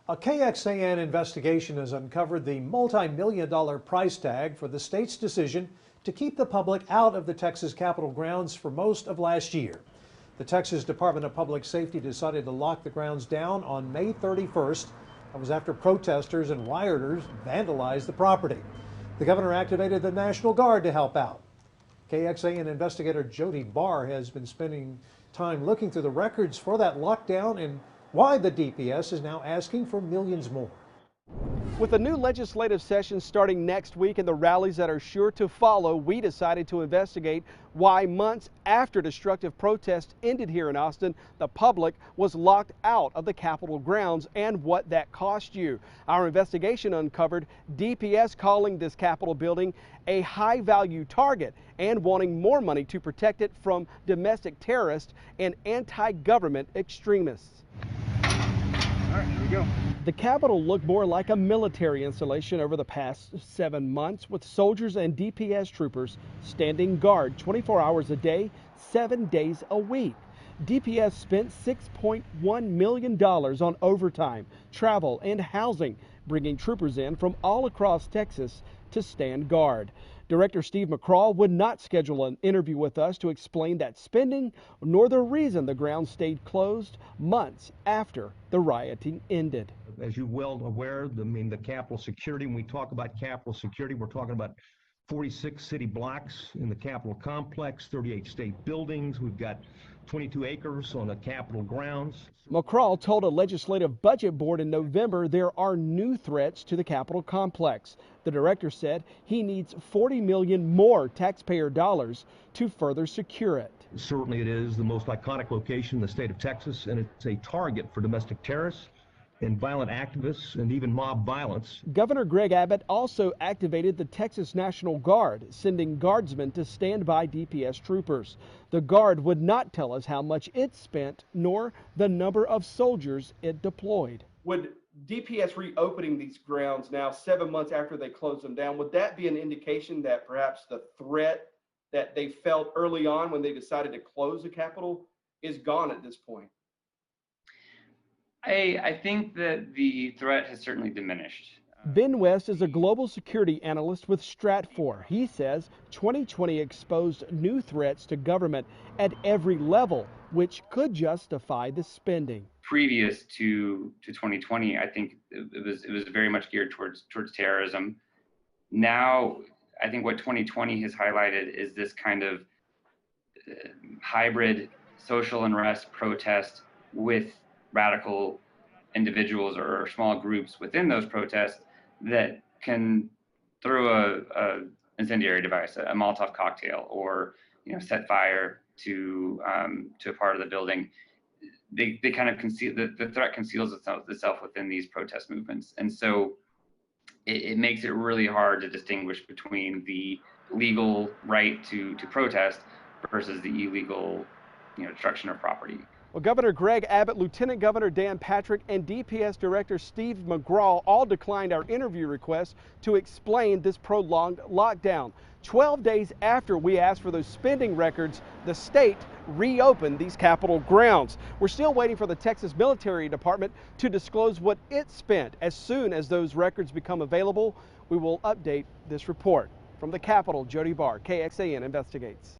A KXAN investigation has uncovered the multi-million-dollar price tag for the state's decision to keep the public out of the Texas Capitol grounds for most of last year. The Texas Department of Public Safety decided to lock the grounds down on May 31st. That was after protesters and rioters vandalized the property. The governor activated the National Guard to help out. KXAN investigator Jody Barr has been spending time looking through the records for that lockdown and why the DPS is now asking for millions more. With a new legislative session starting next week and the rallies that are sure to follow, we decided to investigate why months after destructive protests ended here in Austin, the public was locked out of the Capitol grounds and what that cost you. Our investigation uncovered DPS calling this Capitol building a high-value target and wanting more money to protect it from domestic terrorists and anti-government extremists. All right, here we go. The Capitol looked more like a military installation over the past 7 months, with soldiers and DPS troopers standing guard 24 hours a day, 7 days a week. DPS spent $6.1 million on overtime, travel, and housing, bringing troopers in from all across Texas to stand guard. Director Steve McCraw would not schedule an interview with us to explain that spending, nor the reason the ground stayed closed months after the rioting ended. As you're well aware, the Capitol security, when we talk about Capitol security, we're talking about 46 city blocks in the Capitol complex, 38 state buildings. We've got 22 acres on the Capitol grounds. McCraw told a legislative budget board in November there are new threats to the Capitol complex. The director said he needs $40 million more taxpayer dollars to further secure it. Certainly it is the most iconic location in the state of Texas, and it's a target for domestic terrorists and violent activists and even mob violence. Governor Greg Abbott also activated the Texas National Guard, sending guardsmen to stand by DPS troopers. The Guard would not tell us how much it spent nor the number of soldiers it deployed. Would DPS reopening these grounds now 7 months after they closed them down, would that be an indication that perhaps the threat that they felt early on when they decided to close the Capitol is gone at this point? I think that the threat has certainly diminished. Ben West is a global security analyst with Stratfor. He says 2020 exposed new threats to government at every level, which could justify the spending. Previous to 2020, I think it was very much geared towards terrorism. Now, I think what 2020 has highlighted is this kind of hybrid social unrest protest with radical individuals or small groups within those protests that can throw a incendiary device, a Molotov cocktail, or set fire to a part of the building. They kind of conceal the threat conceals itself within these protest movements, and so it makes it really hard to distinguish between the legal right to protest versus the illegal destruction of property. Well, Governor Greg Abbott, Lieutenant Governor Dan Patrick, and DPS Director Steve McCraw all declined our interview request to explain this prolonged lockdown. 12 days after we asked for those spending records, the state reopened these Capitol grounds. We're still waiting for the Texas Military Department to disclose what it spent. As soon as those records become available, we will update this report. From the Capitol, Jody Barr, KXAN Investigates.